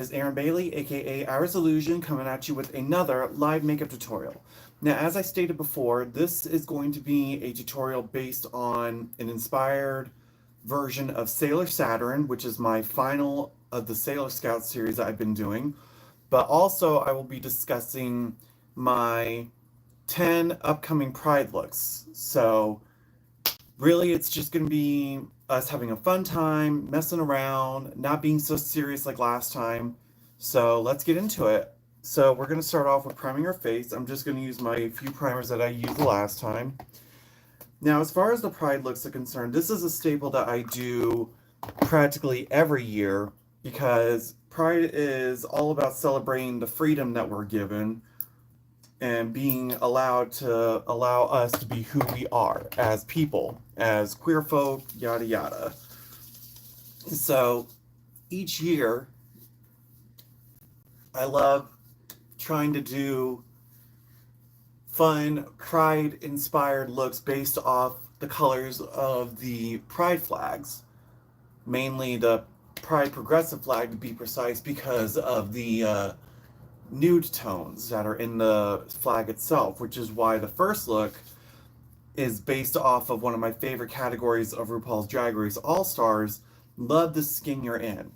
Is Aaron Bailey, aka Iris Illusion, coming at you with another live makeup tutorial. Now, as I stated before, this is going to be a tutorial based on an inspired version of Sailor Saturn, which is my final of the Sailor Scout series that I've been doing. But also, I will be discussing my 10 upcoming Pride looks. So, really, it's just going to be us having a fun time, messing around, not being so serious like last time. So let's get into it. So we're going to start off with priming our face. I'm just going to use my few primers that I used the last time. Now, as far as the Pride looks are concerned, this is a staple that I do practically every year because Pride is all about celebrating the freedom that we're given and being allowed to allow us to be who we are as people, as queer folk, yada yada. So each year, I love trying to do fun Pride inspired looks based off the colors of the Pride flags, mainly the Pride progressive flag to be precise, because of the nude tones that are in the flag itself, which is why the first look is based off of one of my favorite categories of RuPaul's Drag Race All Stars, Love the Skin You're In.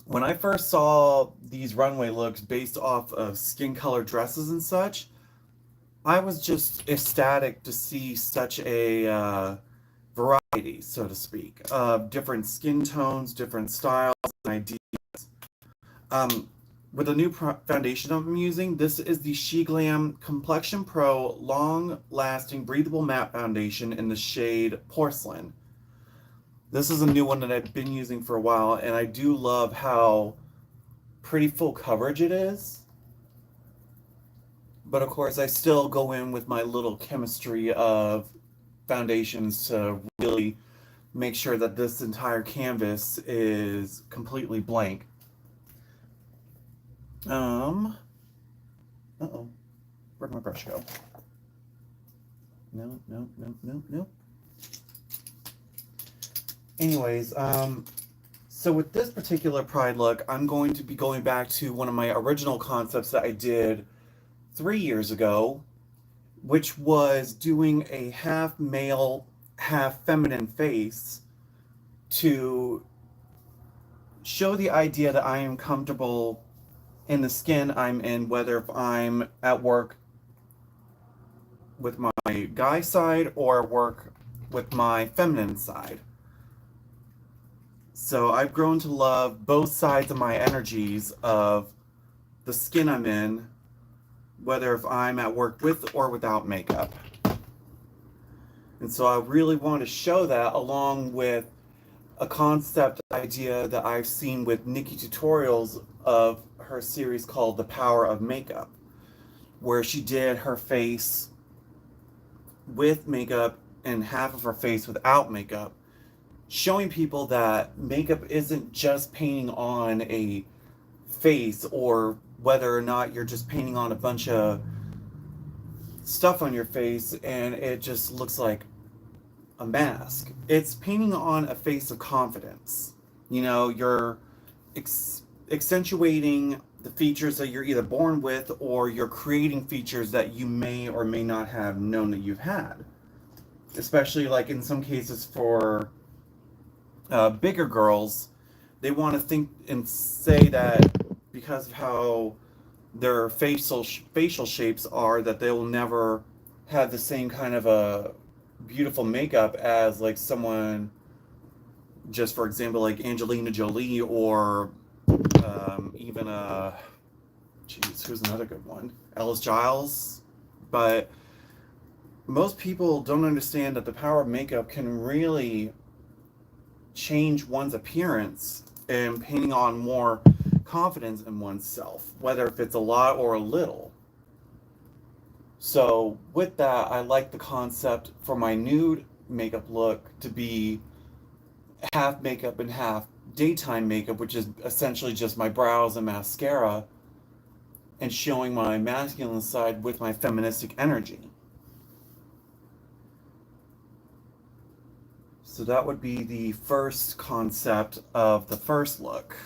When I first saw these runway looks based off of skin color dresses and such, I was just ecstatic to see such a variety, so to speak, of different skin tones, different styles, and ideas. Um, with the new foundation I'm using, this is the SheGlam Complexion Pro Long Lasting Breathable Matte Foundation in the shade Porcelain. This is a new one that I've been using for a while, and I do love how pretty full coverage it is. But of course, I still go in with my little chemistry of foundations to really make sure that this entire canvas is completely blank. Uh-oh. Where'd my brush go? No, no, no, no, no. Anyways, so with this particular Pride look, I'm going to be going back to one of my original concepts that I did 3 years ago, which was doing a half male, half feminine face to show the idea that I am comfortable in the skin I'm in, whether if I'm at work with my guy side or work with my feminine side. So I've grown to love both sides of my energies of the skin I'm in, whether if I'm at work with or without makeup. And so I really want to show that along with a concept idea that I've seen with Nikki tutorials of her series called The Power of Makeup, where she did her face with makeup and half of her face without makeup, showing people that makeup isn't just painting on a face, or whether or not you're just painting on a bunch of stuff on your face and it just looks like a mask. It's painting on a face of confidence. You know, you're accentuating the features that you're either born with, or you're creating features that you may or may not have known that you've had. Especially like in some cases for bigger girls, they want to think and say that because of how their facial shapes are, that they will never have the same kind of a beautiful makeup as like someone, just for example, like Angelina Jolie, or even who's another good one? Ellis Giles. But most people don't understand that the power of makeup can really change one's appearance and painting on more confidence in oneself, whether if it's a lot or a little. So with that, I like the concept for my nude makeup look to be half makeup and half daytime makeup, which is essentially just my brows and mascara, and showing my masculine side with my feministic energy. So that would be the first concept of the first look.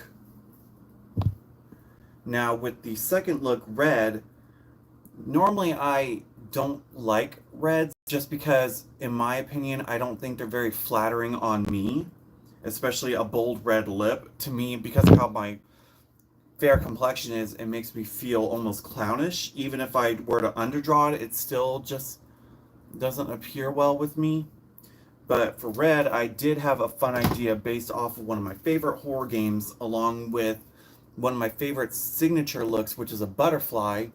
Now, with the second look, red, normally I don't like reds just because, in my opinion, I don't think they're very flattering on me, especially a bold red lip. To me, because of how my fair complexion is, it makes me feel almost clownish. Even if I were to underdraw it, it still just doesn't appear well with me. But for red, I did have a fun idea based off of one of my favorite horror games, along with one of my favorite signature looks, which is a butterfly.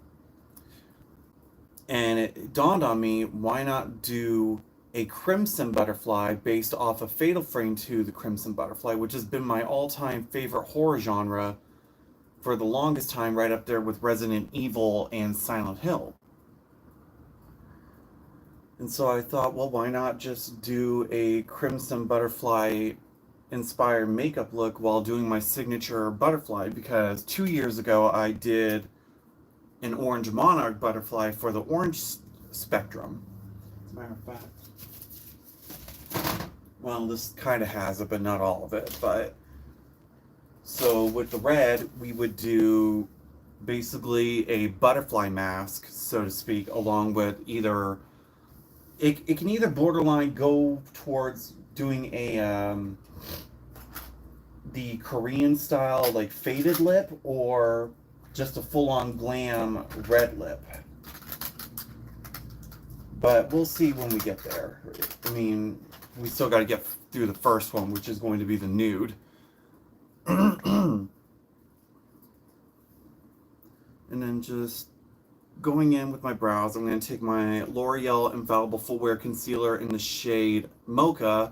And it dawned on me, why not do a crimson butterfly based off of Fatal Frame 2, the Crimson Butterfly, which has been my all-time favorite horror genre for the longest time, right up there with Resident Evil and Silent Hill. And so I thought, well, why not just do a crimson butterfly inspired makeup look while doing my signature butterfly? Because 2 years ago I did an orange monarch butterfly for the orange spectrum. As a matter of fact, well, this kind of has it, but not all of it. But so with the red, we would do basically a butterfly mask, so to speak, along with either it can either borderline go towards doing a the Korean style like faded lip or just a full on glam red lip. But we'll see when we get there. I mean, we still got to get through the first one, which is going to be the nude. And then just going in with my brows, I'm going to take my L'Oreal Infallible Full Wear Concealer in the shade Mocha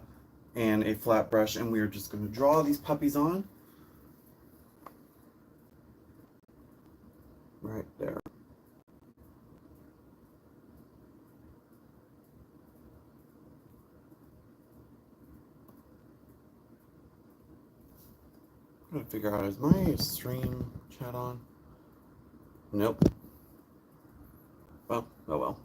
and a flat brush, and we're just going to draw these puppies on. Right there. I'm going to figure out, is my stream chat on? Nope. Well, oh well.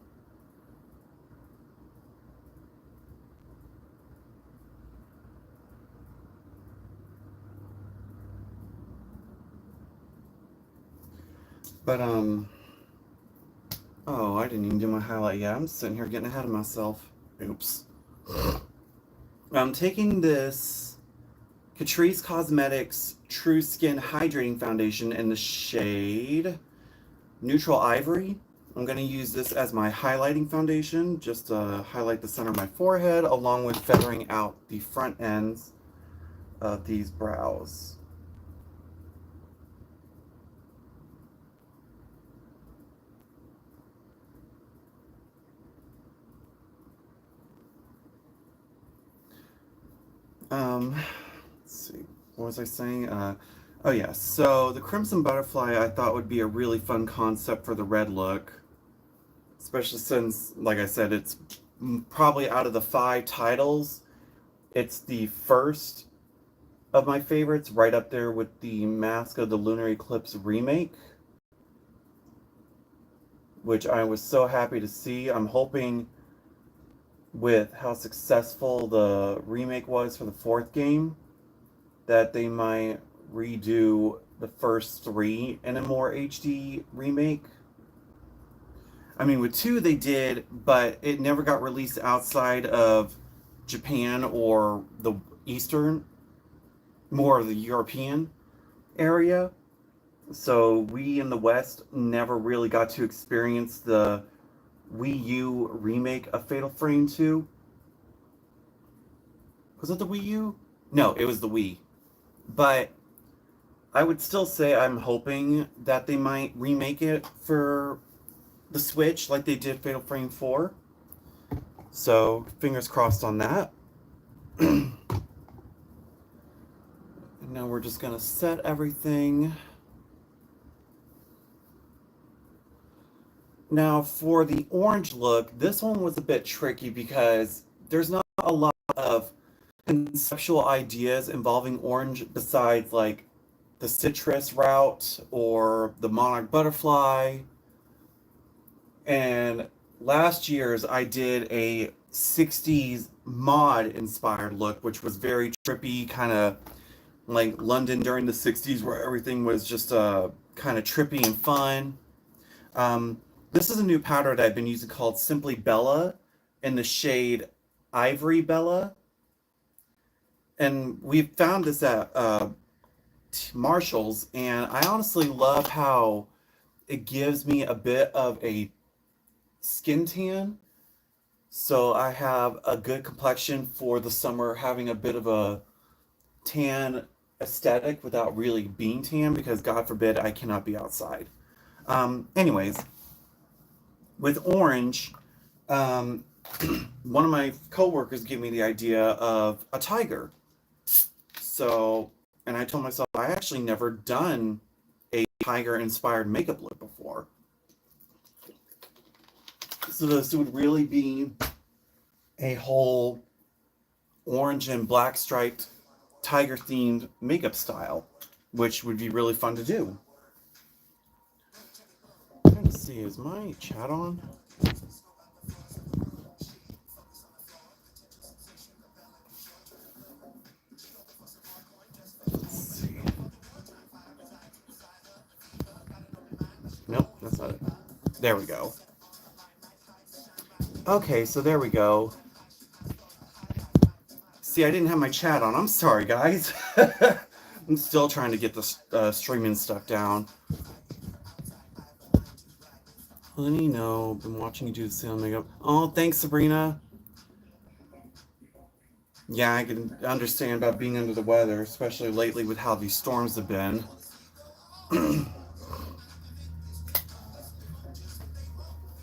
But, oh, I didn't even do my highlight yet. I'm sitting here getting ahead of myself. Oops. I'm taking this Catrice Cosmetics True Skin Hydrating Foundation in the shade Neutral Ivory. I'm going to use this as my highlighting foundation, just to highlight the center of my forehead, along with feathering out the front ends of these brows. Let's see, what was I saying? Oh yeah, so the Crimson Butterfly I thought would be a really fun concept for the red look, especially since, like I said, it's probably out of the 5 titles, it's the first of my favorites, right up there with the Mask of the Lunar Eclipse remake, which I was so happy to see. I'm hoping with how successful the remake was for the 4th game, that they might redo the first 3 in a more HD remake. I mean, with 2 they did, but it never got released outside of Japan or the Eastern, more of the European area. So we in the West never really got to experience the Wii U remake of Fatal Frame 2. Was it the Wii U? No, it was the Wii. But I would still say I'm hoping that they might remake it for the Switch like they did Fatal Frame 4. So, fingers crossed on that. And now we're just going to set everything. Now, for the orange look, this one was a bit tricky because there's not a lot of conceptual ideas involving orange besides like the citrus route or the monarch butterfly. And last year's I did a 60s mod inspired look, which was very trippy, kind of like London during the 60s where everything was just kind of trippy and fun. This is a new powder that I've been using called Simply Bella in the shade Ivory Bella. And we found this at Marshall's, and I honestly love how it gives me a bit of a skin tan. So I have a good complexion for the summer, having a bit of a tan aesthetic without really being tan because God forbid I cannot be outside. Anyways, with orange, um, one of my coworkers gave me the idea of a tiger. So, and I told myself I actually never done a tiger inspired makeup look before. So this would really be a whole orange and black striped tiger themed makeup style, which would be really fun to do. Let's see, is my chat on? Let's see. Nope, that's not it. There we go. Okay, so there we go. See, I didn't have my chat on. I'm sorry, guys. I'm still trying to get the streaming stuff down. Honey, no. Been watching you do the sale makeup. Oh, thanks, Sabrina. Yeah, I can understand about being under the weather, especially lately with how these storms have been.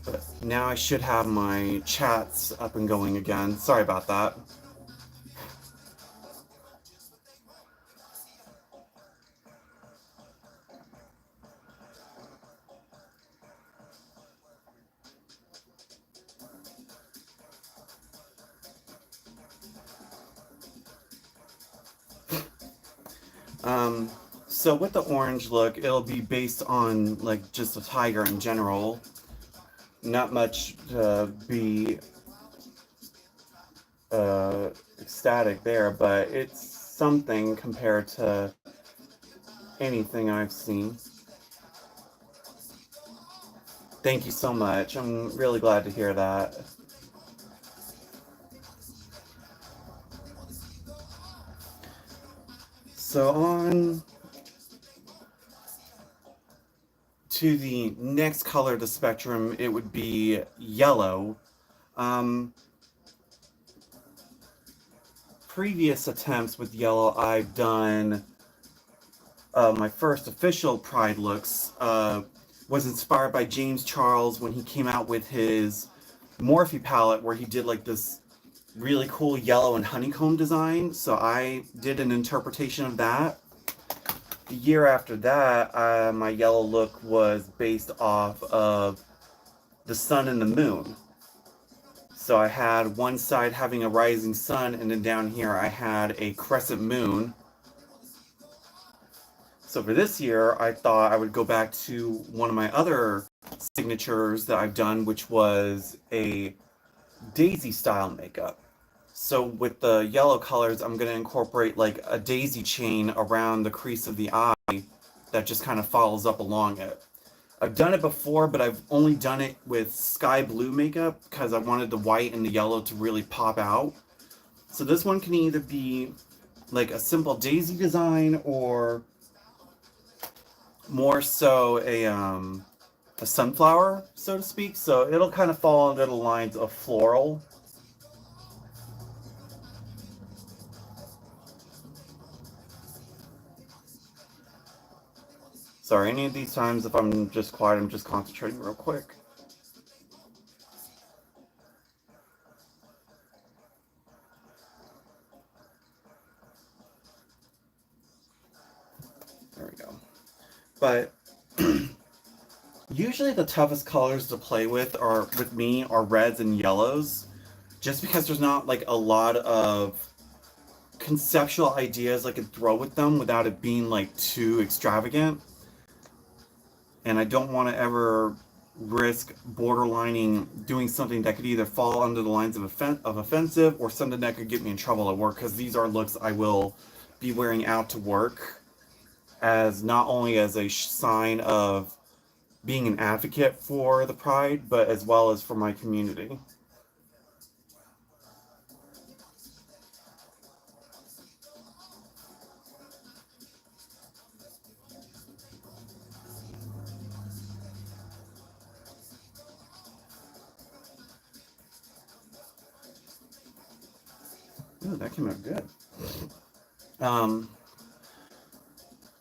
But now I should have my chats up and going again. Sorry about that. So with the orange look, it'll be based on like just a tiger in general. Not much to be ecstatic there, but it's something compared to anything I've seen. Thank you so much. I'm really glad to hear that. So on to the next color of the spectrum, it would be yellow. Previous attempts with yellow, I've done my first official Pride looks was inspired by James Charles when he came out with his Morphe palette where he did like this really cool yellow and honeycomb design. So I did an interpretation of that. The year after that, my yellow look was based off of the sun and the moon. So I had one side having a rising sun, and then down here I had a crescent moon. So for this year, I thought I would go back to one of my other signatures that I've done, which was a daisy style makeup. So with the yellow colors, I'm going to incorporate like a daisy chain around the crease of the eye that just kind of follows up along it. I've done it before, but I've only done it with sky blue makeup because I wanted the white and the yellow to really pop out. So this one can either be like a simple daisy design or more so a sunflower, so to speak. So it'll kind of fall under the lines of floral. Sorry, any of these times if I'm just quiet, I'm just concentrating real quick. There we go. But usually the toughest colors to play with me are reds and yellows, just because there's not like a lot of conceptual ideas I could throw with them without it being like too extravagant. And I don't want to ever risk borderlining doing something that could either fall under the lines of offensive or something that could get me in trouble at work, because these are looks I will be wearing out to work, as not only as a sign of being an advocate for the Pride, but as well as for my community. Ooh, that came out good. Um,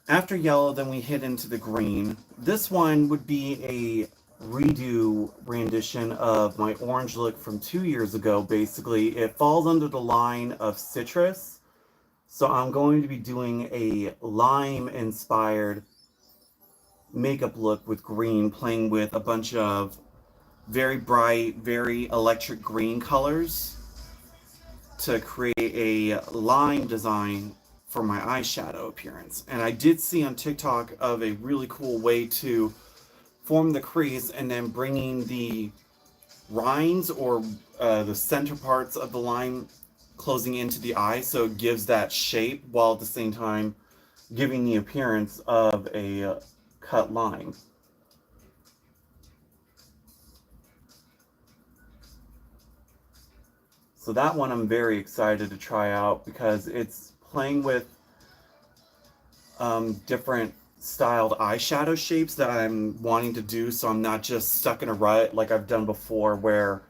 After yellow, then we hit into the green. This one would be a redo rendition of my orange look from 2 years ago, basically. It falls under the line of citrus. So I'm going to be doing a lime-inspired makeup look with green, playing with a bunch of very bright, very electric green colors to create a lime design for my eyeshadow appearance. And I did see on TikTok of a really cool way to form the crease and then bringing the rinds or the center parts of the lime closing into the eye so it gives that shape while at the same time giving the appearance of a cut line. So that one I'm very excited to try out because it's playing with different styled eyeshadow shapes that I'm wanting to do, so I'm not just stuck in a rut like I've done before where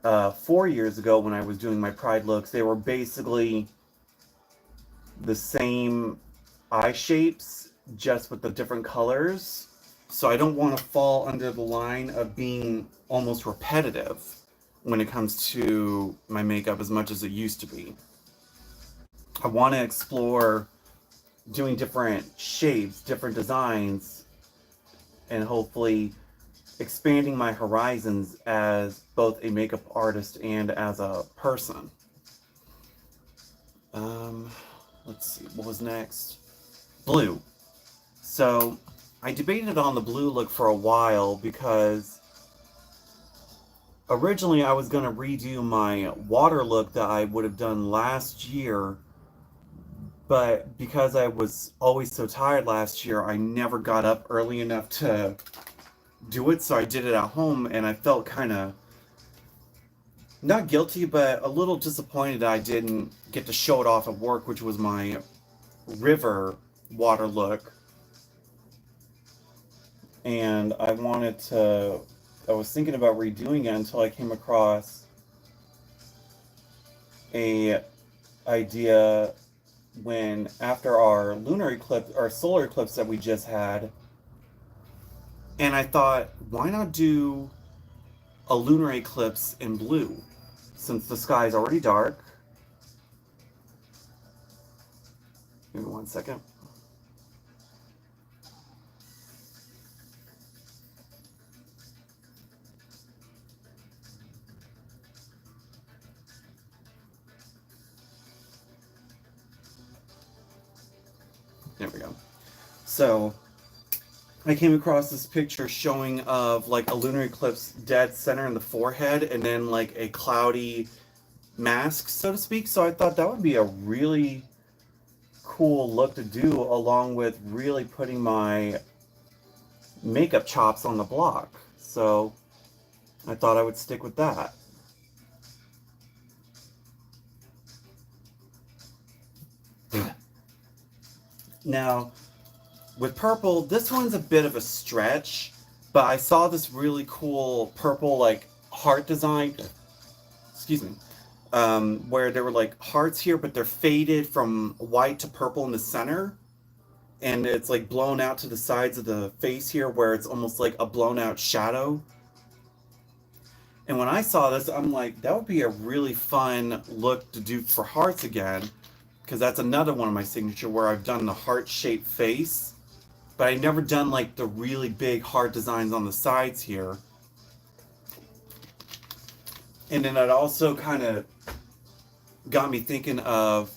4 years ago when I was doing my Pride looks, they were basically the same eye shapes just with the different colors. So I don't want to fall under the line of being almost repetitive when it comes to my makeup as much as it used to be. I want to explore doing different shapes, different designs, and hopefully expanding my horizons as both a makeup artist and as a person. Let's see, what was next? Blue. So I debated on the blue look for a while because originally I was going to redo my water look that I would have done last year, but because I was always so tired last year, I never got up early enough to do it, so I did it at home, and I felt kind of not guilty, but a little disappointed I didn't get to show it off at work, which was my river water look. And I was thinking about redoing it until I came across a idea when after our solar eclipse that we just had, and I thought, why not do a lunar eclipse in blue since the sky is already dark. Give me 1 second. There we go. So I came across this picture showing of like a lunar eclipse dead center in the forehead and then like a cloudy mask, so to speak. So I thought that would be a really cool look to do along with really putting my makeup chops on the block. So I thought I would stick with that. Now, with purple, this one's a bit of a stretch, but I saw this really cool purple like heart design, excuse me, where there were like hearts here, but they're faded from white to purple in the center, and it's like blown out to the sides of the face here where it's almost like a blown out shadow. And when I saw this, I'm like, that would be a really fun look to do for hearts again, because that's another one of my signature where I've done the heart-shaped face, but I've never done like the really big heart designs on the sides here. And then it also kind of got me thinking of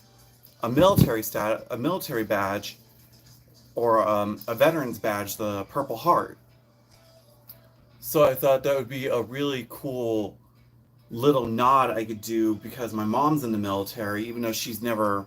a military badge, or a veteran's badge, the Purple Heart. So I thought that would be a really cool little nod I could do because my mom's in the military, even though she's never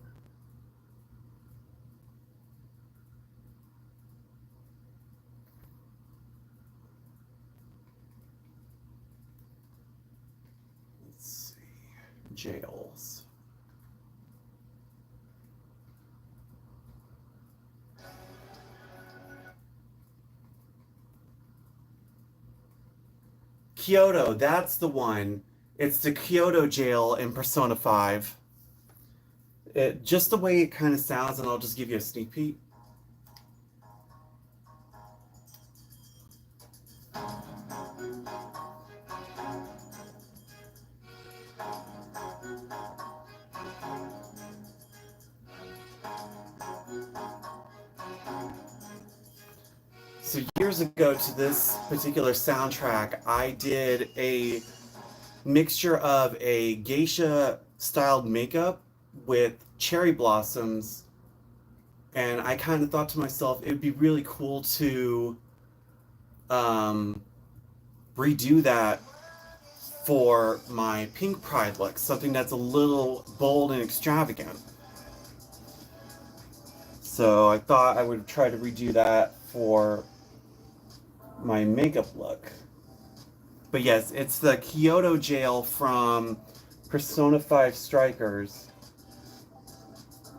jails. Kyoto, that's the one. It's the Kyoto jail in Persona 5. Just the way it kind of sounds, and I'll just give you a sneak peek. So years ago to this particular soundtrack, I did a mixture of a geisha styled makeup with cherry blossoms, and I kind of thought to myself it would be really cool to um, redo that for my pink pride look, something that's a little bold and extravagant. So I thought I would try to redo that for my makeup look. But yes, it's the Kyoto jail from Persona 5 Strikers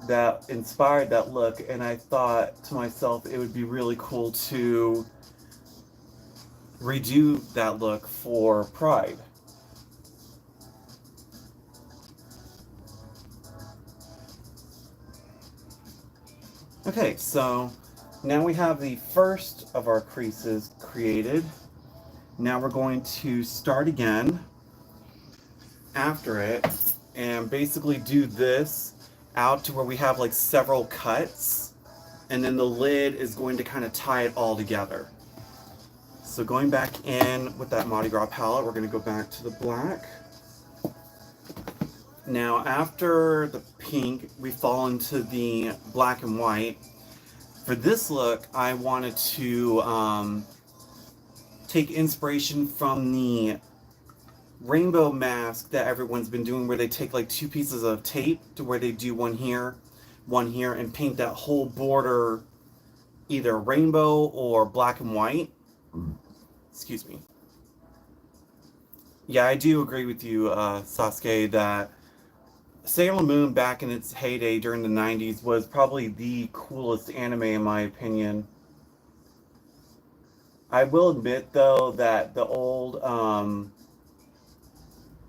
that inspired that look, and I thought to myself it would be really cool to redo that look for Pride. Okay, so now we have the first of our creases created. Now we're going to start again after it and basically do this out to where we have like several cuts, and then the lid is going to kind of tie it all together. So going back in with that Mardi Gras palette, we're going to go back to the black. Now after the pink, we fall into the black and white. For this look, I wanted to take inspiration from the rainbow mask that everyone's been doing, where they take like two pieces of tape to where they do one here, and paint that whole border either rainbow or black and white. Excuse me. Yeah, I do agree with you, Sasuke, that Sailor Moon back in its heyday during the 90s was probably the coolest anime in my opinion. I will admit though that the old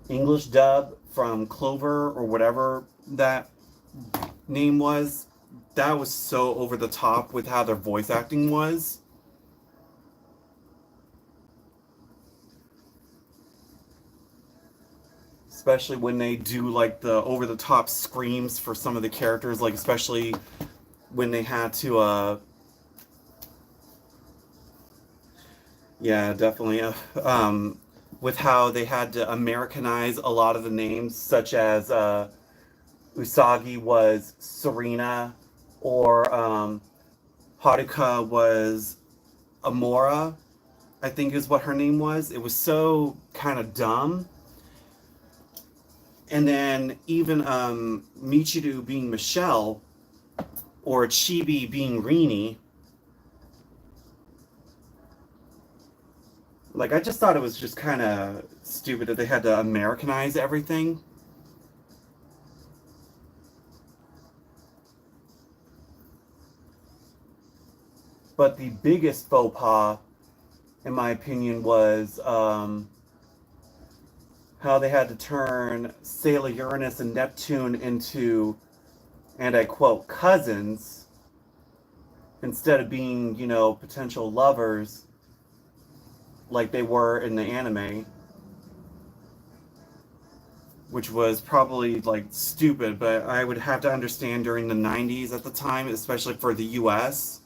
English dub from Clover or whatever that name was, that was so over the top with how their voice acting was. Especially when they do like the over the top screams for some of the characters, like especially when they had to yeah, definitely with how they had to Americanize a lot of the names, such as Usagi was Serena, or Haruka was Amora, I think is what her name was. It was so kind of dumb. And then even Michiru being Michelle, or Chibi being Rini. Like, I just thought it was just kind of stupid that they had to Americanize everything. But the biggest faux pas, in my opinion, was how they had to turn Sailor Uranus and Neptune into, and I quote, cousins, instead of being, you know, potential lovers like they were in the anime. Which was probably like stupid, but I would have to understand during the 90s at the time, especially for the US.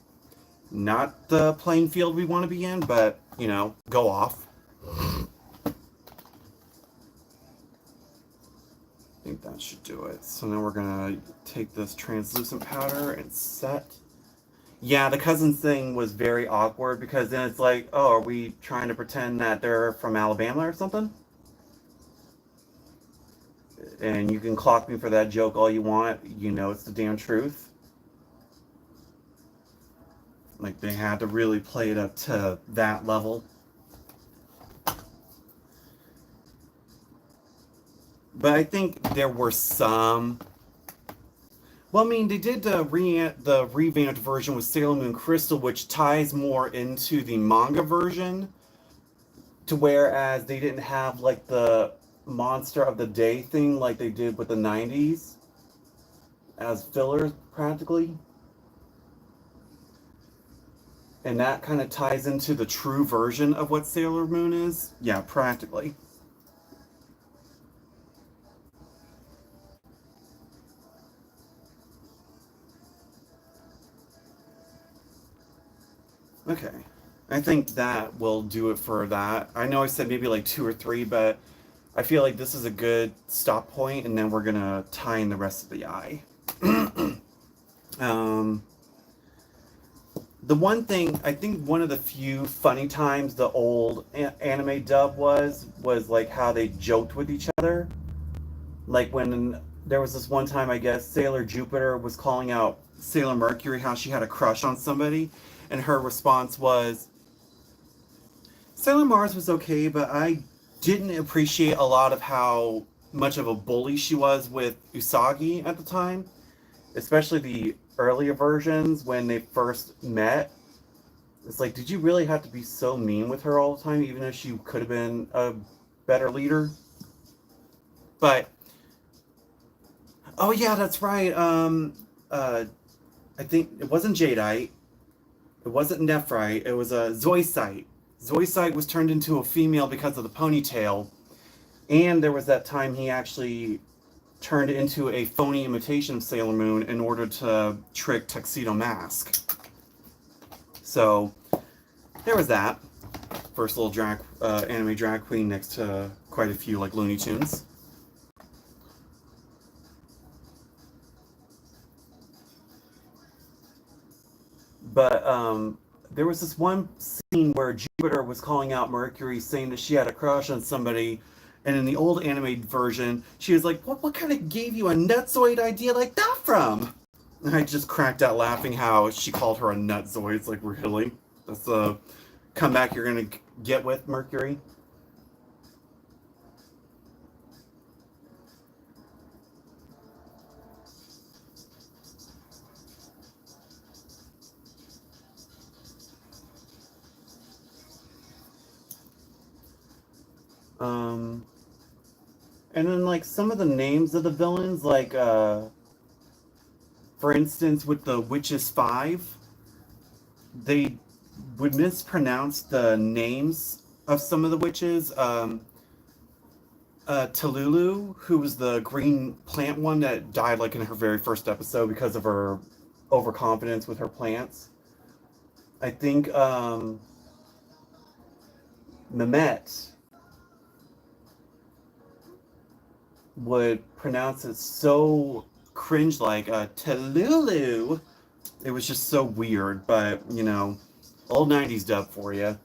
Not the playing field we want to be in, but, you know, go off. I think that should do it. So now we're going to take this translucent powder and set. Yeah, the cousins thing was very awkward because then it's like, oh, are we trying to pretend that they're from Alabama or something? And you can clock me for that joke all you want. You know it's the damn truth. Like, they had to really play it up to that level. But I think there were some. Well, I mean, they did the revamped version with Sailor Moon Crystal, which ties more into the manga version, to whereas they didn't have like the monster of the day thing like they did with the 90s as fillers practically. And that kind of ties into the true version of what Sailor Moon is. Yeah, practically. Okay. I think that will do it for that. I know I said maybe like two or three, but I feel like this is a good stop point, and then we're gonna tie in the rest of the eye. um, the one thing I think one of the few funny times the old anime dub was like how they joked with each other. Like when there was this one time, I guess Sailor Jupiter was calling out Sailor Mercury how she had a crush on somebody, and her response was, Sailor Mars was okay, but I didn't appreciate a lot of how much of a bully she was with Usagi at the time, especially the earlier versions when they first met. It's like, did you really have to be so mean with her all the time, even if she could have been a better leader? But oh yeah, that's right. I think it wasn't Jadeite, it wasn't Nephrite, it was a Zoisite. Zoisite was turned into a female because of the ponytail, and there was that time he actually turned into a phony imitation of Sailor Moon in order to trick Tuxedo Mask. So there was that. First little anime drag queen next to quite a few like Looney Tunes. But there was this one scene where Jupiter was calling out Mercury, saying that she had a crush on somebody, and in the old anime version, she was like, "What kind of gave you a nutzoid idea like that from?" And I just cracked out laughing how she called her a nutzoid. It's like, really? That's the comeback you're gonna get with Mercury? Um, and then like some of the names of the villains, like for instance, with the Witches Five, they would mispronounce the names of some of the witches. Talulu, who was the green plant one that died like in her very first episode because of her overconfidence with her plants. I think Mehmet would pronounce it so cringe like Talulu. It was just so weird, but old 90s dub for you.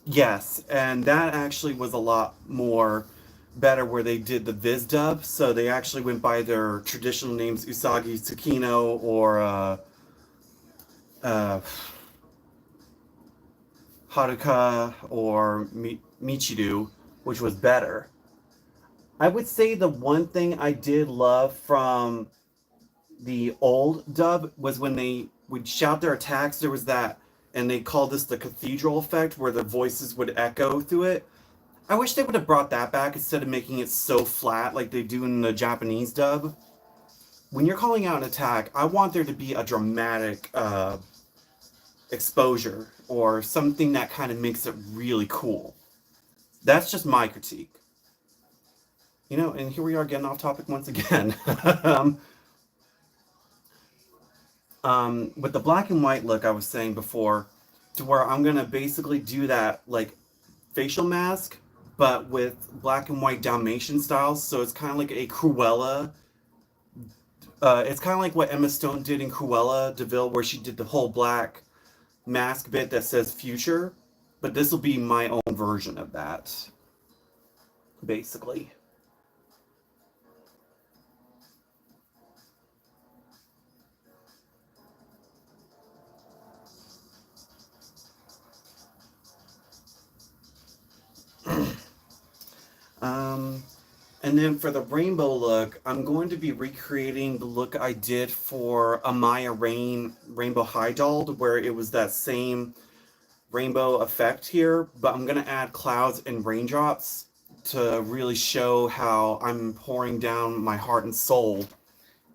Yes, and that actually was a lot more better where they did the Viz dub, so they actually went by their traditional names Usagi Tsukino or uh, Haruka or Michiru, which was better. I would say the one thing I did love from the old dub was when they would shout their attacks, there was that, and they called this the cathedral effect where their voices would echo through it. I wish they would have brought that back instead of making it so flat like they do in the Japanese dub. When you're calling out an attack, I want there to be a dramatic exposure or something that kind of makes it really cool. That's just my critique. And here we are getting off topic once again. um, with the black and white look I was saying before, to where I'm gonna basically do that like facial mask, but with black and white Dalmatian styles. So it's kind of like a Cruella. It's kind of like what Emma Stone did in Cruella Deville, where she did the whole black mask bit that says future. But this will be my own version of that, basically. Um, and then for the rainbow look, I'm going to be recreating the look I did for Amaya Rain Rainbow High Doll, where it was that same rainbow effect here, but I'm going to add clouds and raindrops to really show how I'm pouring down my heart and soul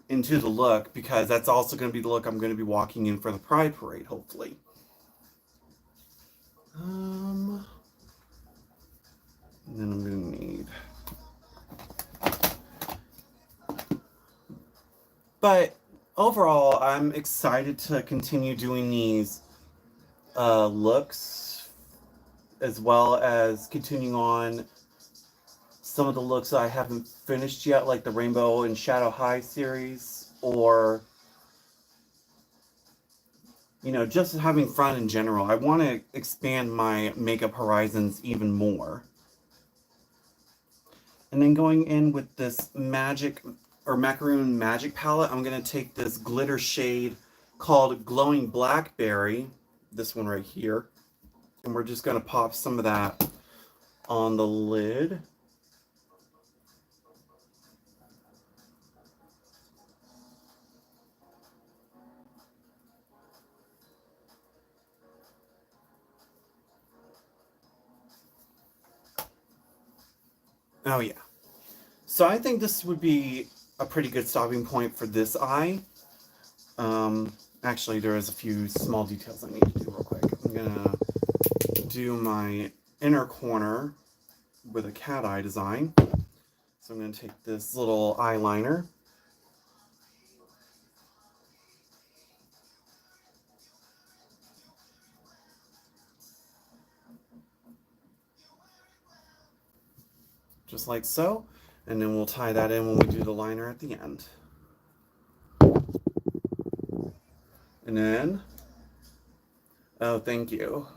into the look, because that's also going to be the look I'm going to be walking in for the Pride Parade, hopefully. And then I'm going to need... But overall, I'm excited to continue doing these looks, as well as continuing on some of the looks I haven't finished yet, like the Rainbow and Shadow High series, or, you know, just having fun in general. I want to expand my makeup horizons even more. And then going in with this magic or macaroon magic palette, I'm going to take this glitter shade called Glowing Blackberry, this one right here, and we're just going to pop some of that on the lid. Oh yeah. So I think this would be a pretty good stopping point for this eye. Actually, there is a few small details I need to do real quick. I'm gonna do my inner corner with a cat eye design. So I'm gonna take this little eyeliner. Just like so. And then we'll tie that in when we do the liner at the end. And then, oh, thank you.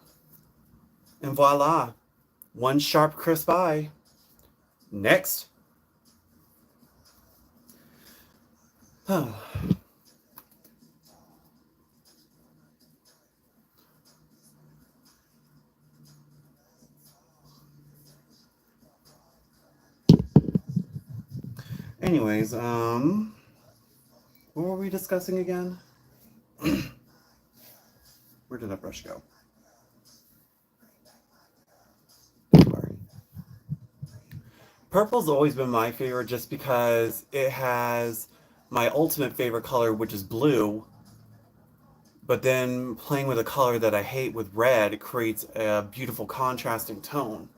And voila, one sharp, crisp eye. Next. Anyways, what were we discussing again? Where did that brush go? Sorry. Purple's always been my favorite just because it has my ultimate favorite color, which is blue. But then playing with a color that I hate with red creates a beautiful contrasting tone.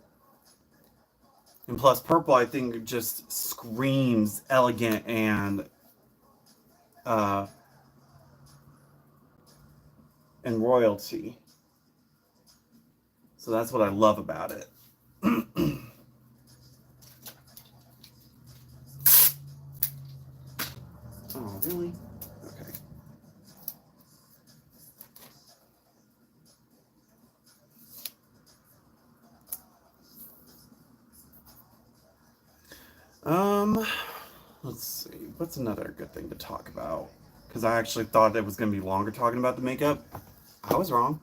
And plus, purple, I think, just screams elegant uh, and royalty. So that's what I love about it. Oh, really? Okay. Let's see. What's another good thing to talk about? Because I actually thought it was going to be longer talking about the makeup. I was wrong.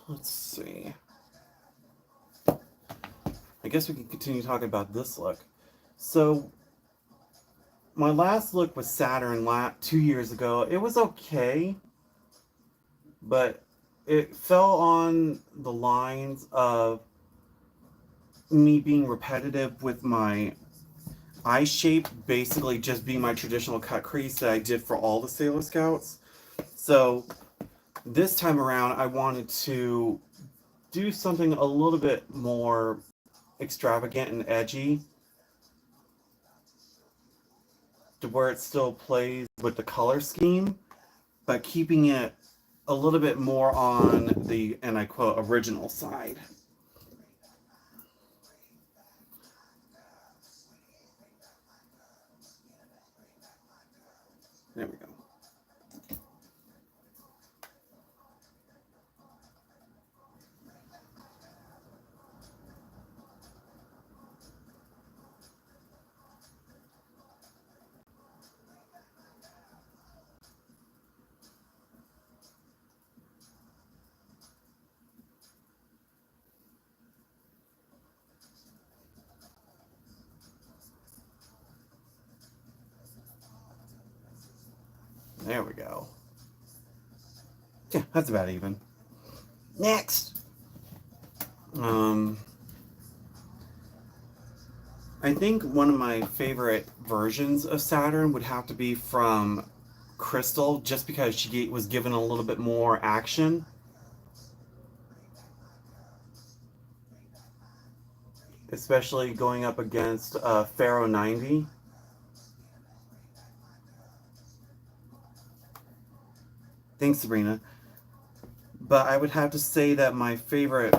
Let's see. I guess we can continue talking about this look. So, my last look was Saturn 2 years ago. It was okay, but it fell on the lines of me being repetitive with my eye shape, basically just being my traditional cut crease that I did for all the Sailor Scouts. So, this time around, I wanted to do something a little bit more extravagant and edgy, to where it still plays with the color scheme, but keeping it a little bit more on the, and I quote, original side. There we go. There we go. Yeah, that's about even. Next! I think one of my favorite versions of Saturn would have to be from Crystal, just because she was given a little bit more action. Especially going up against Pharaoh 90. Thanks, Sabrina. But I would have to say that my favorite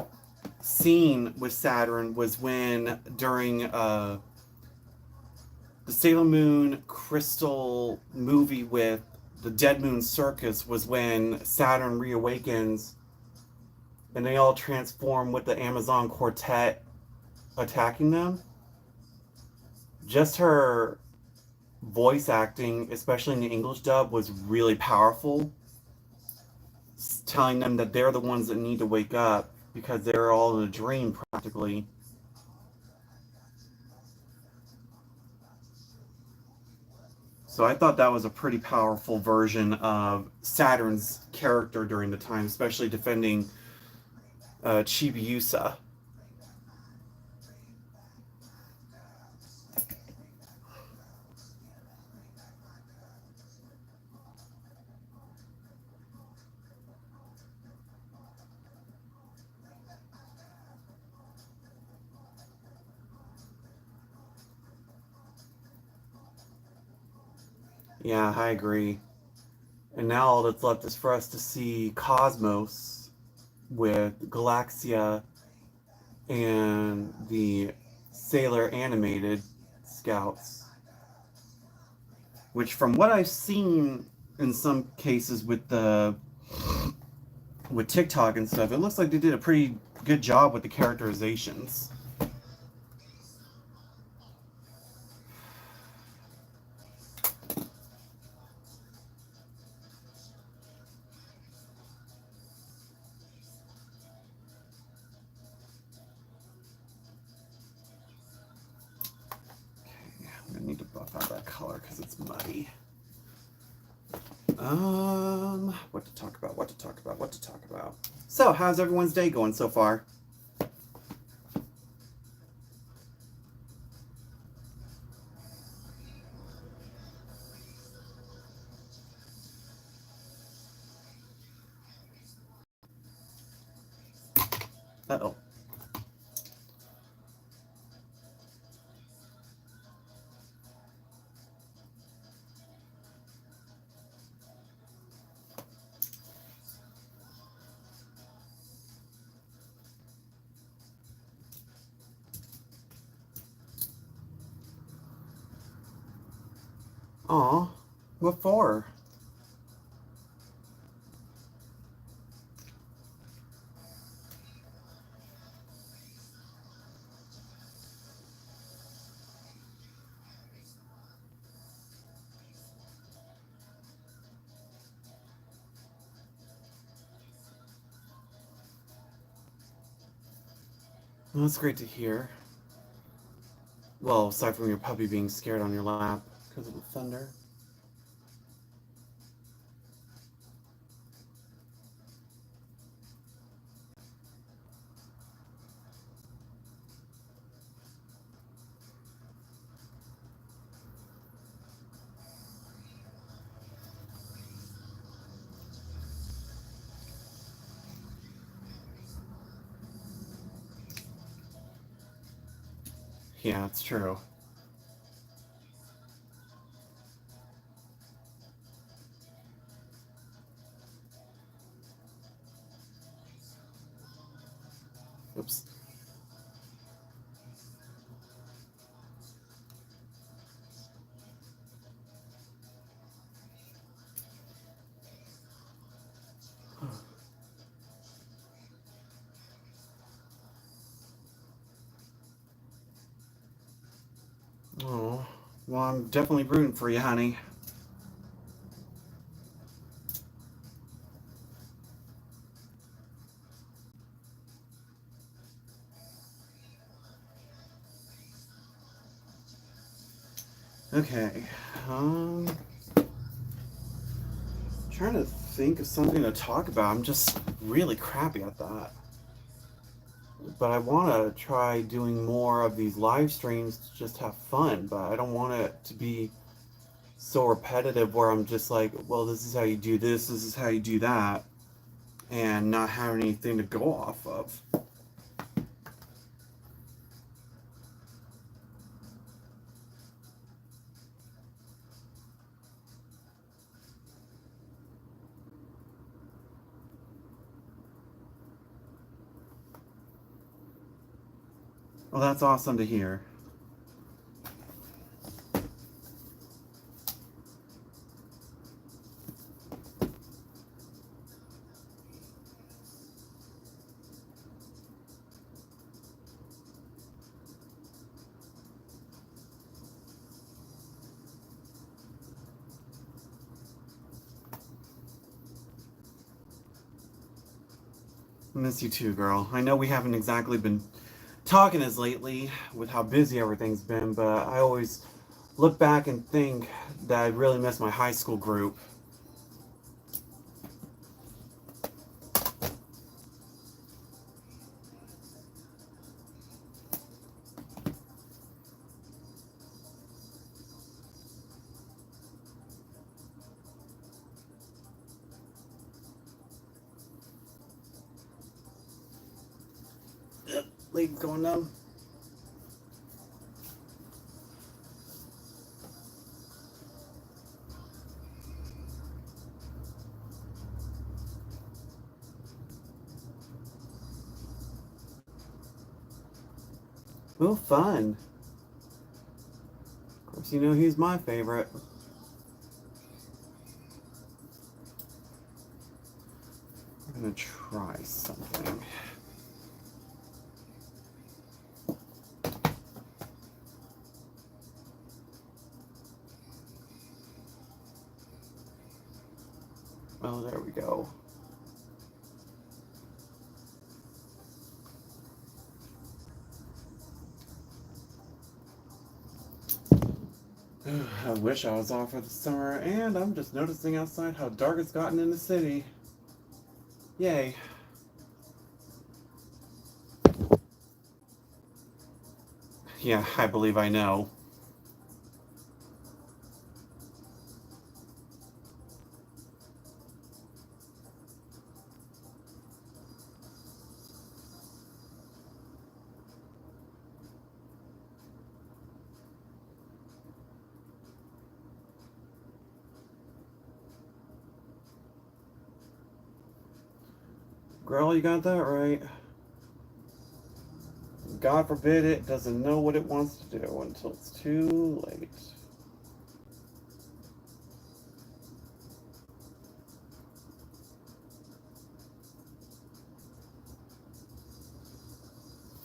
scene with Saturn was when, during the Sailor Moon Crystal movie with the Dead Moon Circus, was when Saturn reawakens and they all transform with the Amazon Quartet attacking them. Just her voice acting, especially in the English dub, was really powerful. Telling them that they're the ones that need to wake up because they're all in a dream practically. So I thought that was a pretty powerful version of Saturn's character during the time, especially defending Chibiusa. Yeah, I agree. And now all that's left is for us to see Cosmos with Galaxia and the Sailor animated scouts. Which, from what I've seen in some cases with TikTok and stuff, it looks like they did a pretty good job with the characterizations. I'm gonna need to buff out that color because it's muddy. What to talk about. So, how's everyone's day going so far? Uh-oh. Aw, what for? Well, that's great to hear. Well, aside from your puppy being scared on your lap because of the thunder. Yeah, it's true. Oops. Oh, well, I'm definitely rooting for you, honey. Okay. Um. trying to think of something to talk about. I'm just really crappy at that. But I want to try doing more of these live streams to just have fun, but I don't want it to be so repetitive where I'm just like, well, this is how you do this is how you do that, and not have anything to go off of. Well, that's awesome to hear. I miss you too, girl. I know we haven't exactly been talking as lately with how busy everything's been, but I always look back and think that I really miss my high school group. Legs going numb. Well, fun. Of course, you know he's my favorite. I'm gonna try something. Oh, there we go. I wish I was off for the summer, and I'm just noticing outside how dark it's gotten in the city. Yay. Yeah, I believe I know. Girl, you got that right. God forbid it doesn't know what it wants to do until it's too late.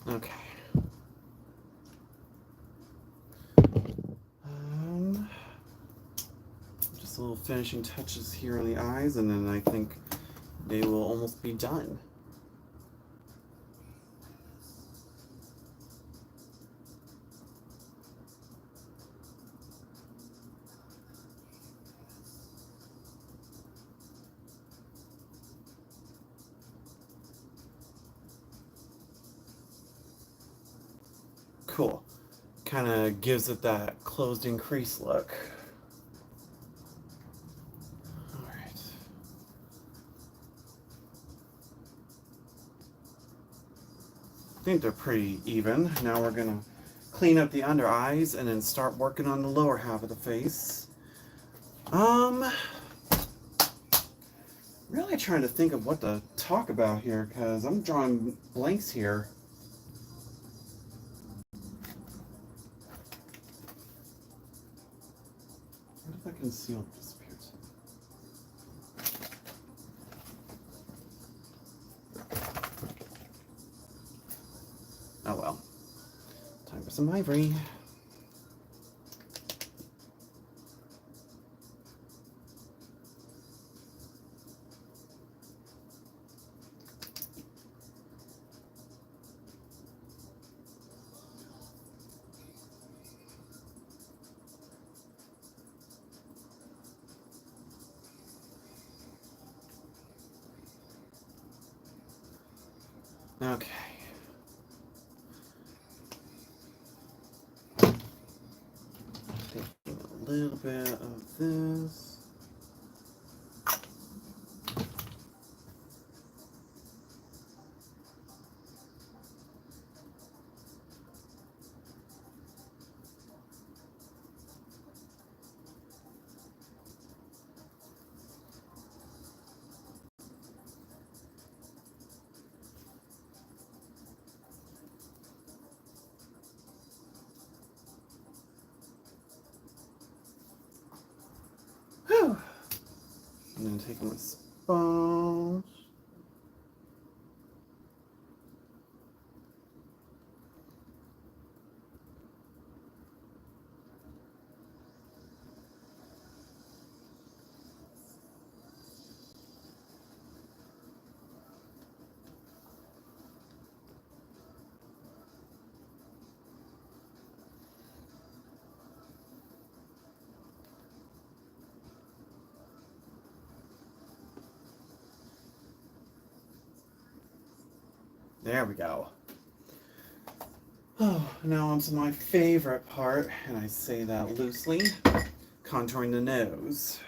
Okay. Just a little finishing touches here on the eyes, and then I think they will almost be done. Cool. Kind of gives it that closed in crease look. Alright. I think they're pretty even. Now we're gonna clean up the under eyes and then start working on the lower half of the face. Really trying to think of what to talk about here because I'm drawing blanks here. What if that conceal disappears? Oh well. Time for some ivory. Okay. Taking a little bit of this. Whew. And then taking my sponge. There we go. Oh, now on to my favorite part, and I say that loosely, contouring the nose.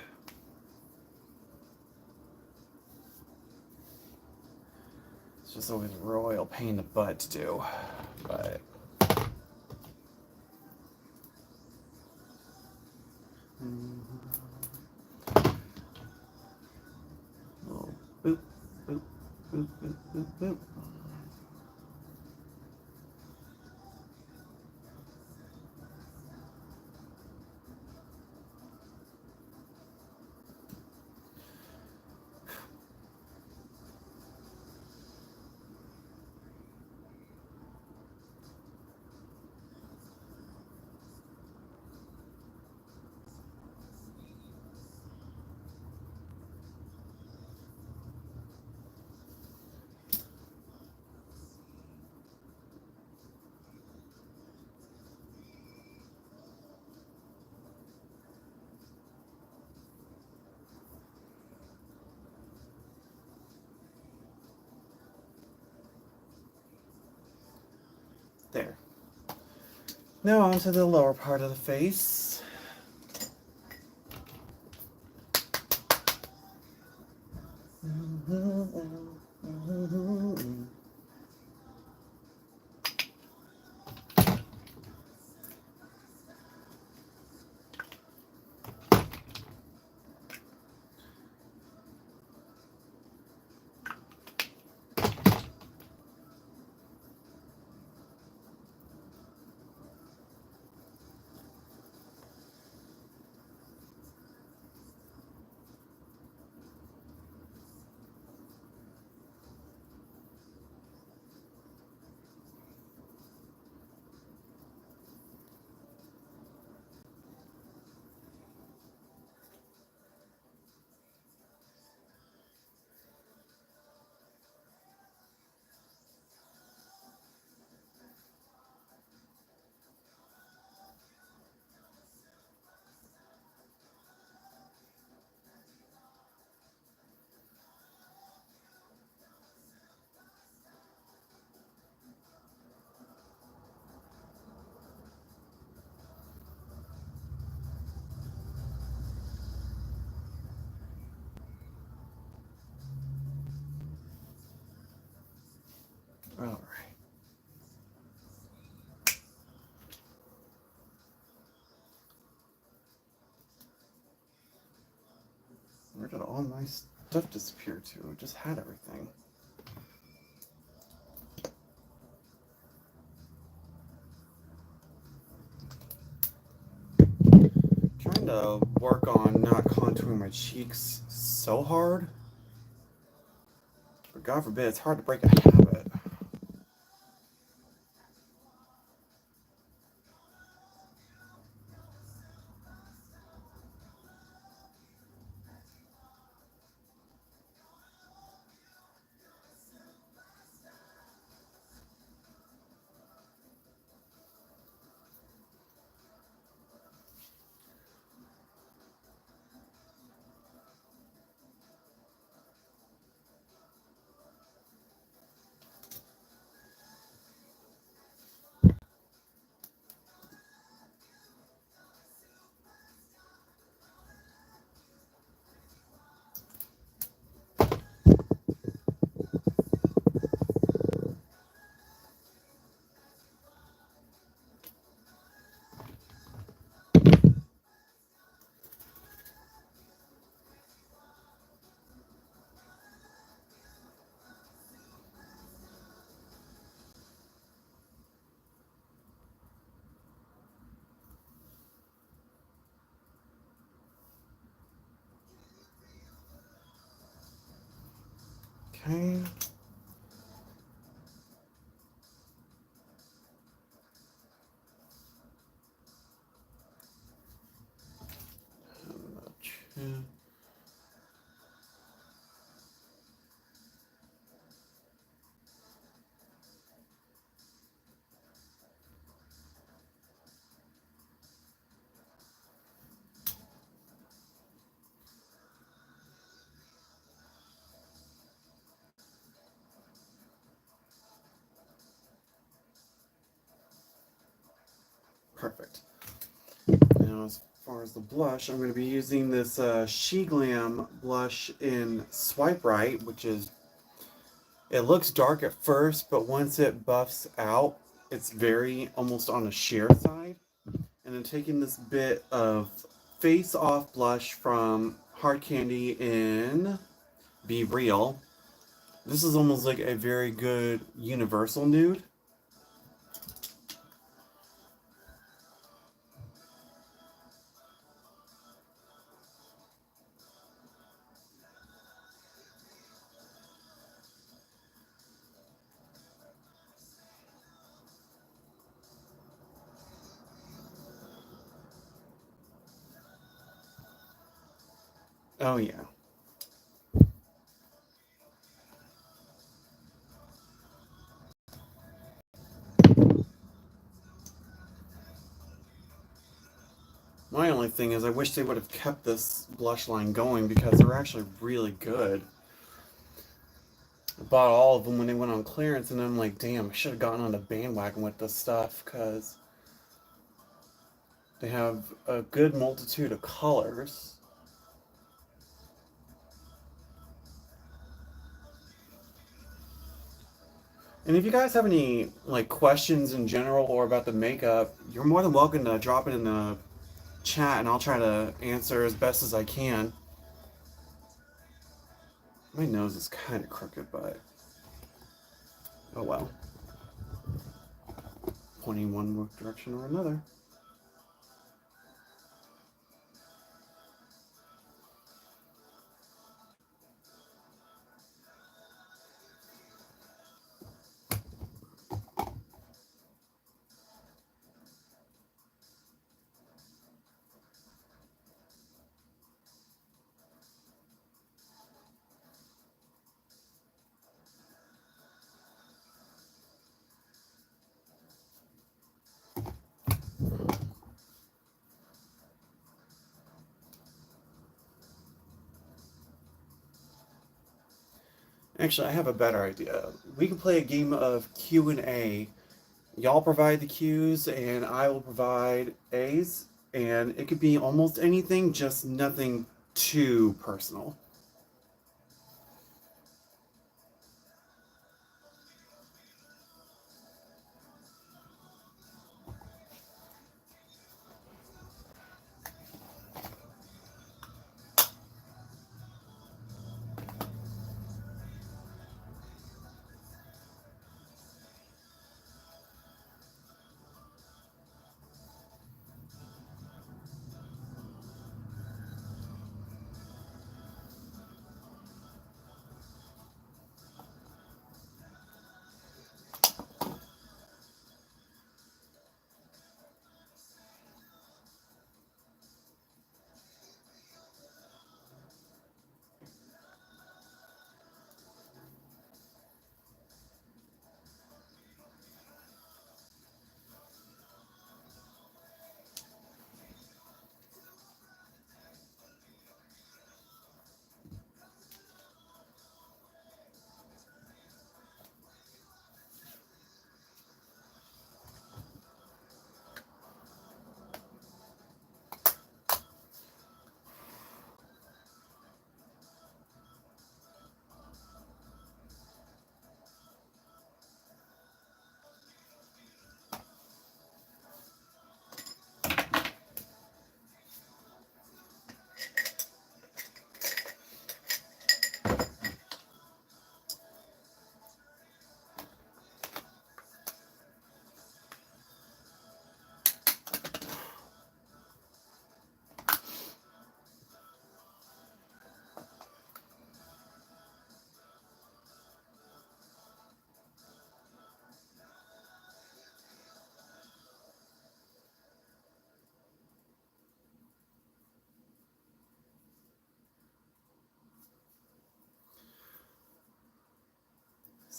It's just always a royal pain in the butt to do, but... Oh, boop, boop, boop, boop, boop, boop. There. Now on to the lower part of the face. All right. Where did all my stuff disappear to? I just had everything. Trying to work on not contouring my cheeks so hard. But God forbid, it's hard to break a habit. Okay. Perfect. Now, as far as the blush, I'm going to be using this She Glam blush in Swipe Right, which is, it looks dark at first, but once it buffs out, it's very almost on a sheer side. And then taking this bit of Face Off blush from Hard Candy in Be Real. This is almost like a very good universal nude. Oh yeah. My only thing is I wish they would have kept this blush line going because they're actually really good. I bought all of them when they went on clearance, and I'm like, damn, I should have gotten on the bandwagon with this stuff because they have a good multitude of colors. And if you guys have any like questions in general or about the makeup, you're more than welcome to drop it in the chat, and I'll try to answer as best as I can. My nose is kind of crooked, but oh well. Pointing one direction or another. Actually, I have a better idea. We can play a game of Q&A. Y'all provide the Q's and I will provide A's, and it could be almost anything, just nothing too personal.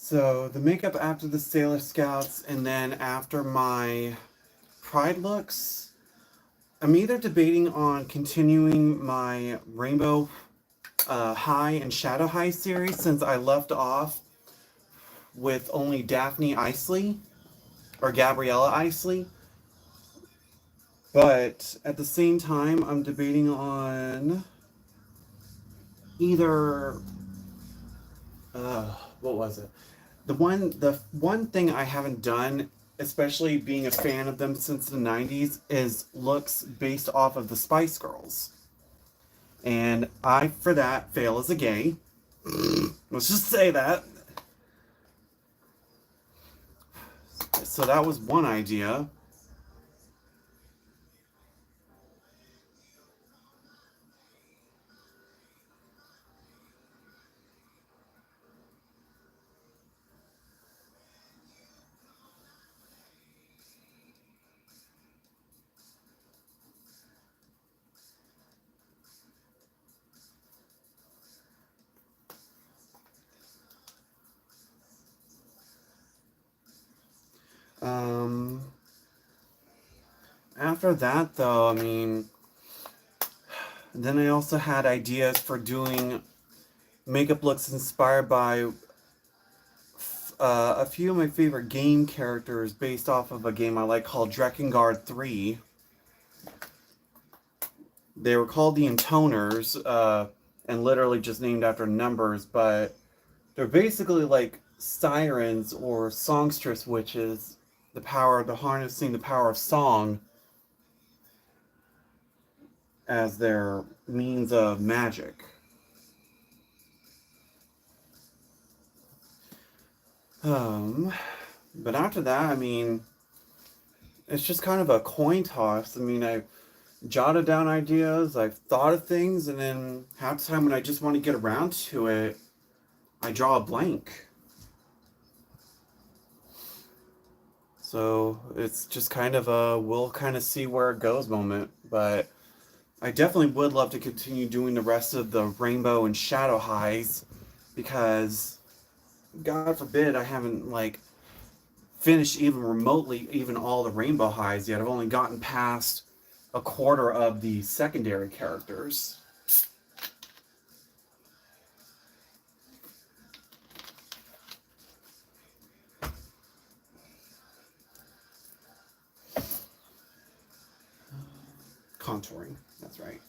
So the makeup after the Sailor Scouts and then after my Pride looks, I'm either debating on continuing my Rainbow High and Shadow High series since I left off with only Daphne Isley or Gabriella Isley. But at the same time, I'm debating on either what was it? The one thing I haven't done, especially being a fan of them since the 90s, is looks based off of the Spice Girls. And I, for that, fail as a gay. Let's just say that. So that was one idea. Um, After that, though, I mean, then I also had ideas for doing makeup looks inspired by a few of my favorite game characters based off of a game I like called Drakengard 3. They were called the Intoners, and literally just named after numbers, but they're basically like sirens or songstress witches, the harnessing the power of song as their means of magic. Um, but after that, I mean, it's just kind of a coin toss. I mean, I jotted down ideas, I've thought of things, and then half the time when I just want to get around to it, I draw a blank. So it's just kind of a we'll kind of see where it goes moment. But I definitely would love to continue doing the rest of the Rainbow and Shadow Highs because, God forbid, I haven't like finished even remotely even all the Rainbow Highs yet. I've only gotten past a quarter of the secondary characters. Contouring, that's right.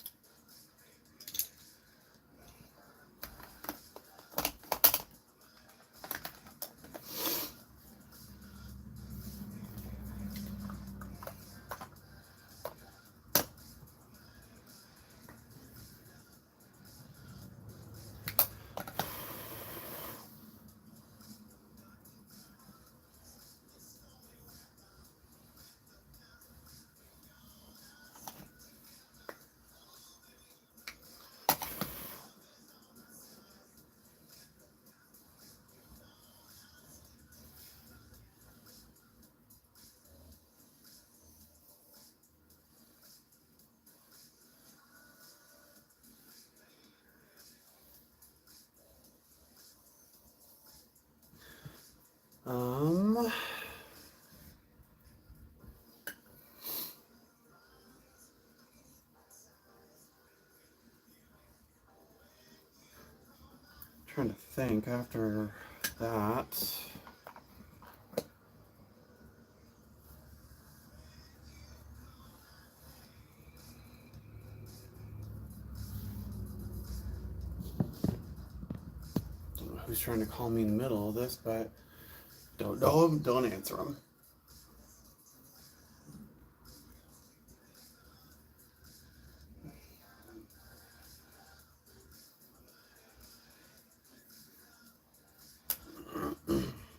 Um, Trying to think after that. Don't know who's trying to call me in the middle of this, but don't know him, don't answer him.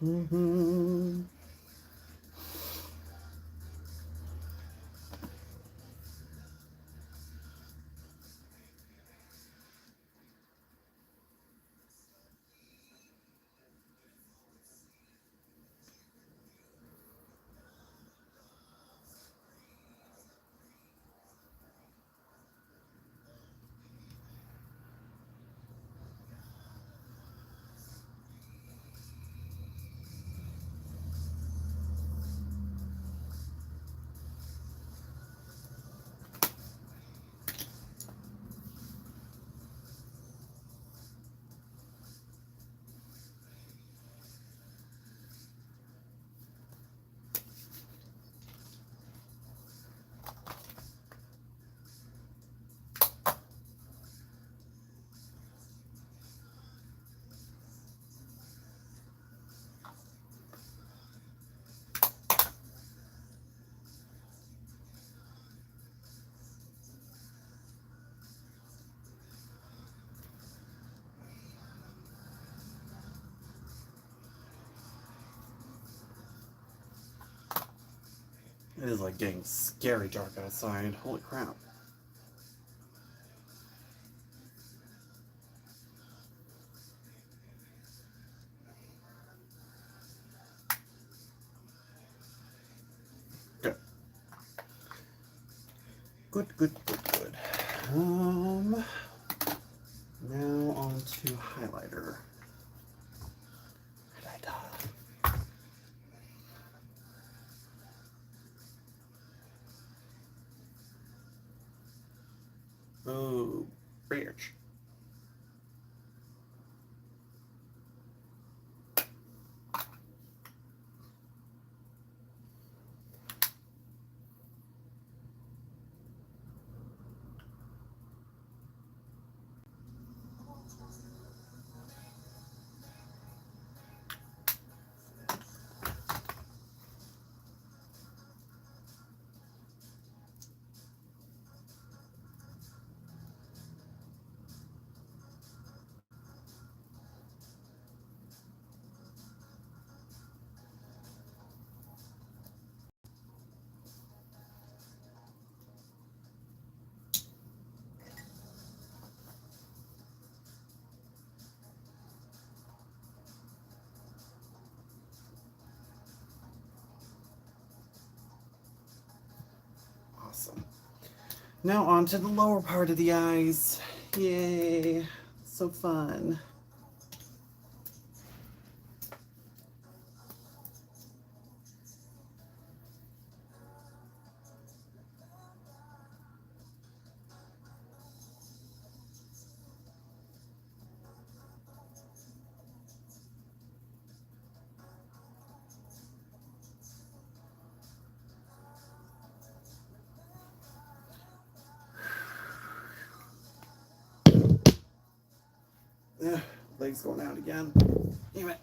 Mm-hmm. It is like getting scary dark outside. Holy crap. Good. Good, good, good, good. Now on to highlighter. Oh, bitch. Awesome. Now on to the lower part of the eyes. Yay. So fun. Ugh, legs going out again. Damn it.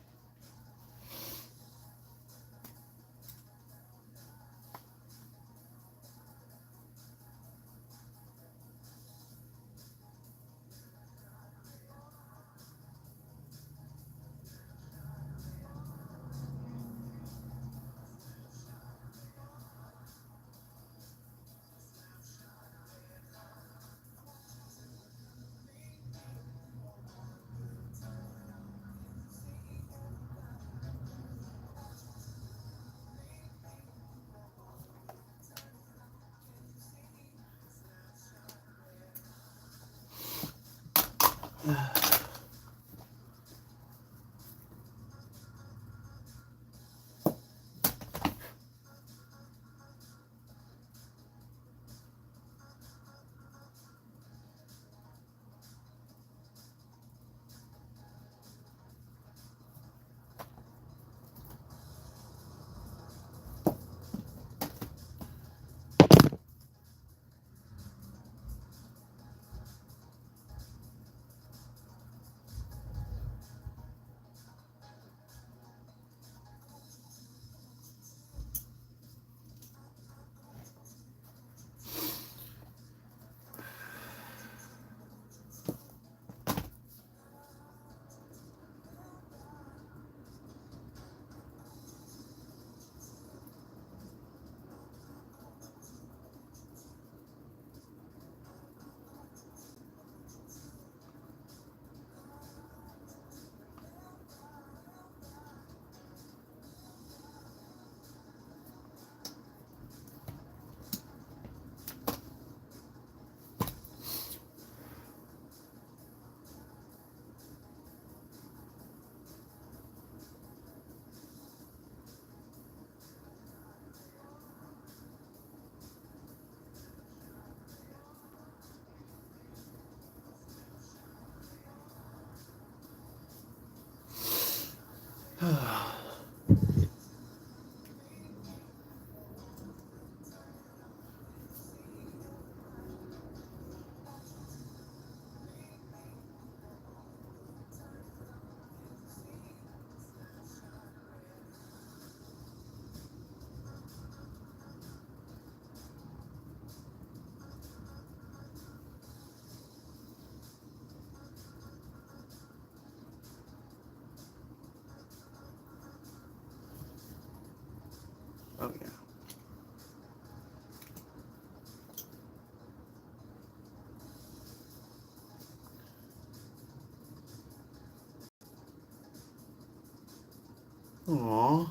Aww.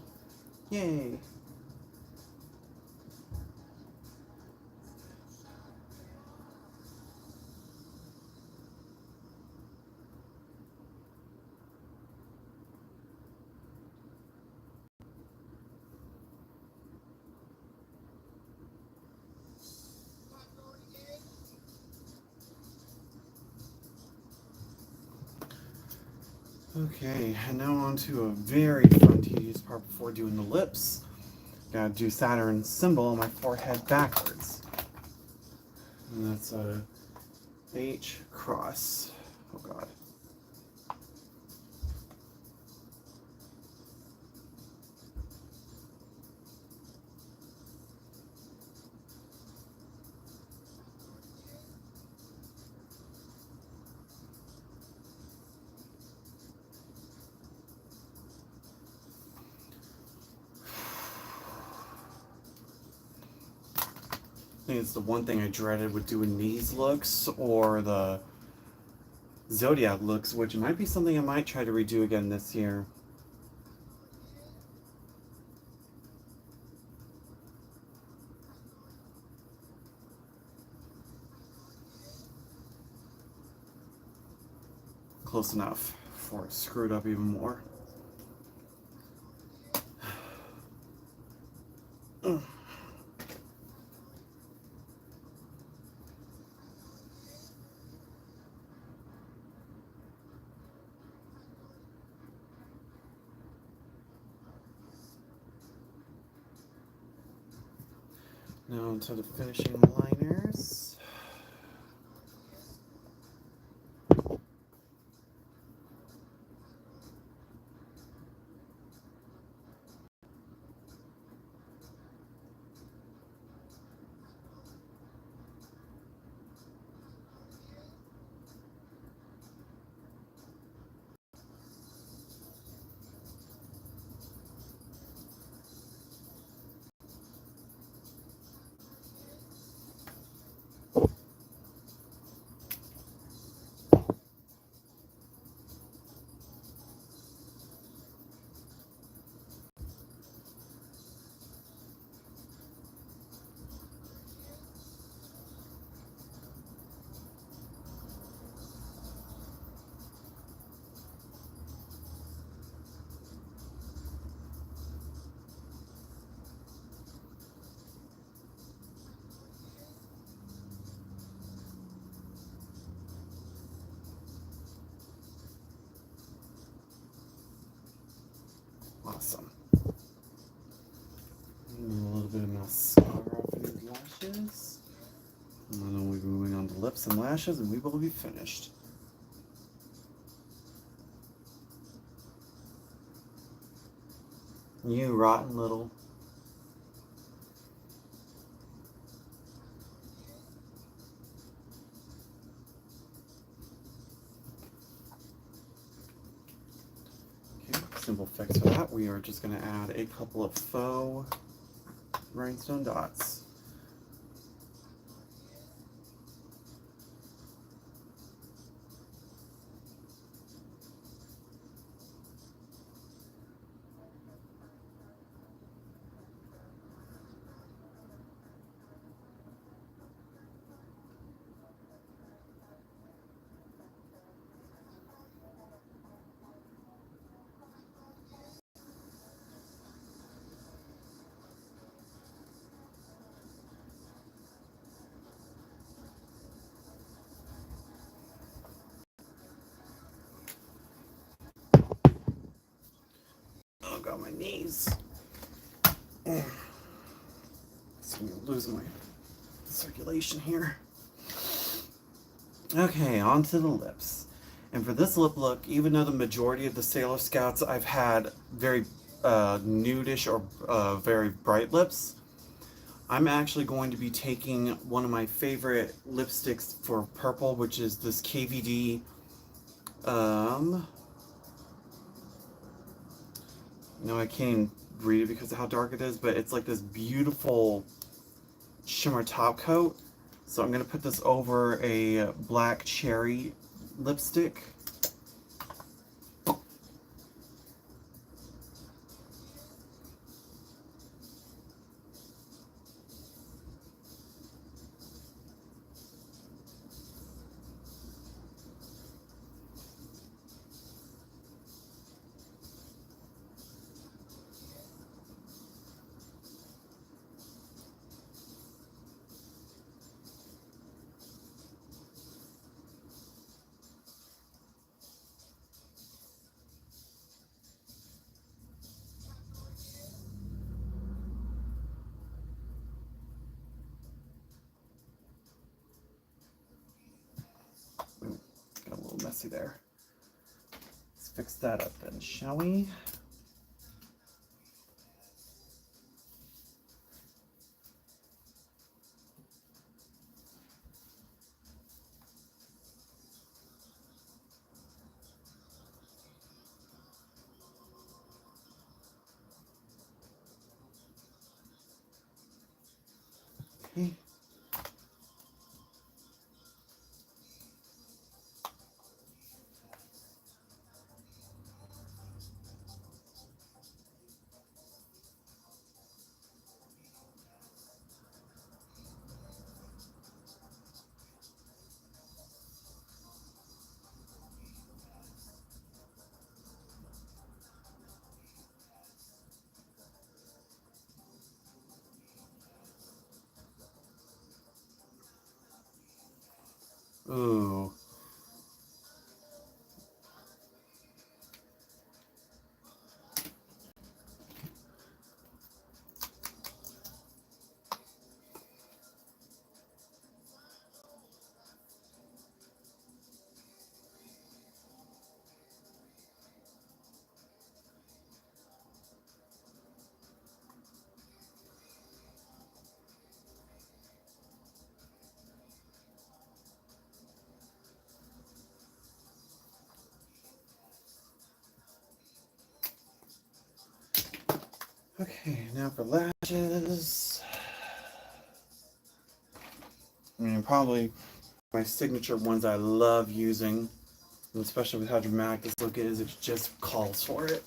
Yay. Okay, and now on to a very fun tedious part before doing the lips. Gotta do Saturn's symbol on my forehead backwards. And that's a H cross. Oh god. I think it's the one thing I dreaded with doing these looks or the Zodiac looks, which might be something I might try to redo again this year. Close enough before it screwed up even more. Now into the finishing liners. Awesome. And a little bit of mascara for these lashes. And then we'll be moving on to lips and lashes, and we will be finished. You rotten little. Okay, simple fix for that. We are just going to add a couple of faux rhinestone dots. Oh god, my knees. I'm losing my circulation here. Okay, on to the lips. And for this lip look, even though the majority of the Sailor Scouts I've had very nudish or very bright lips, I'm actually going to be taking one of my favorite lipsticks for purple, which is this KVD no, I can't even read it because of how dark it is, but it's like this beautiful shimmer top coat. So I'm going to put this over a black cherry lipstick. messy there. Let's fix that up then, shall we? Okay. Ooh. Okay, now for lashes. I mean, probably my signature ones I love using, especially with how dramatic this look is, it just calls for it.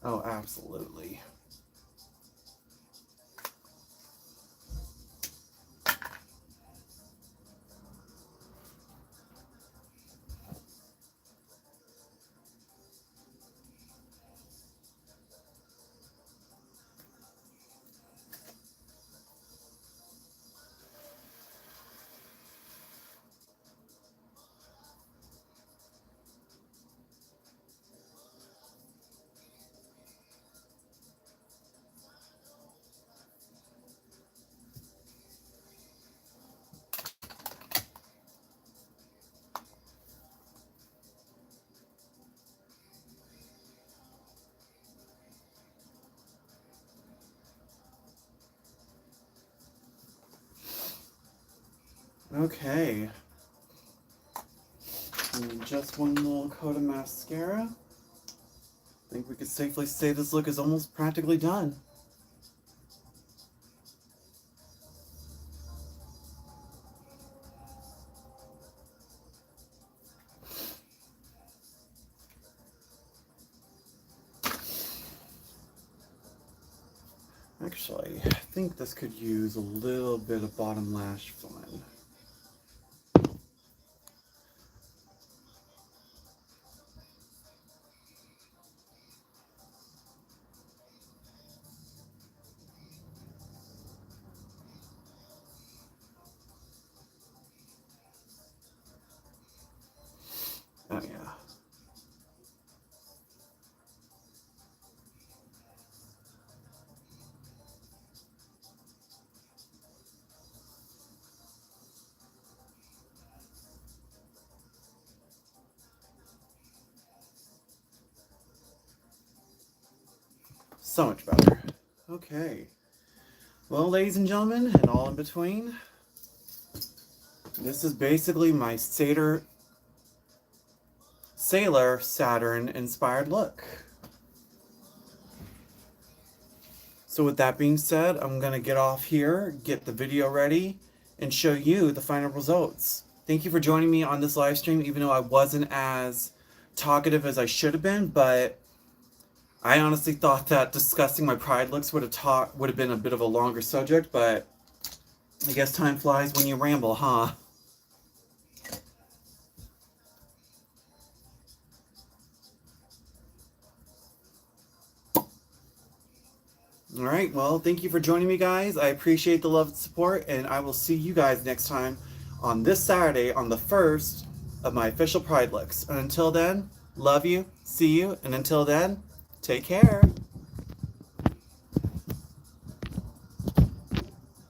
Oh, absolutely. Okay. And just one little coat of mascara. I think we could safely say this look is almost practically done. Actually, I think this could use a little bit of bottom lash filling. Oh yeah. So much better. Okay. Well, ladies and gentlemen, and all in between, this is basically my Sailor Saturn inspired look. So with that being said, I'm going to get off here, get the video ready, and show you the final results. Thank you for joining me on this live stream, even though I wasn't as talkative as I should have been, but I honestly thought that discussing my pride looks would have been a bit of a longer subject, but I guess time flies when you ramble, huh? All right, well, thank you for joining me, guys. I appreciate the love and support, and I will see you guys next time on this Saturday on the first of my official Pride looks. And until then, love you, see you, and until then, take care.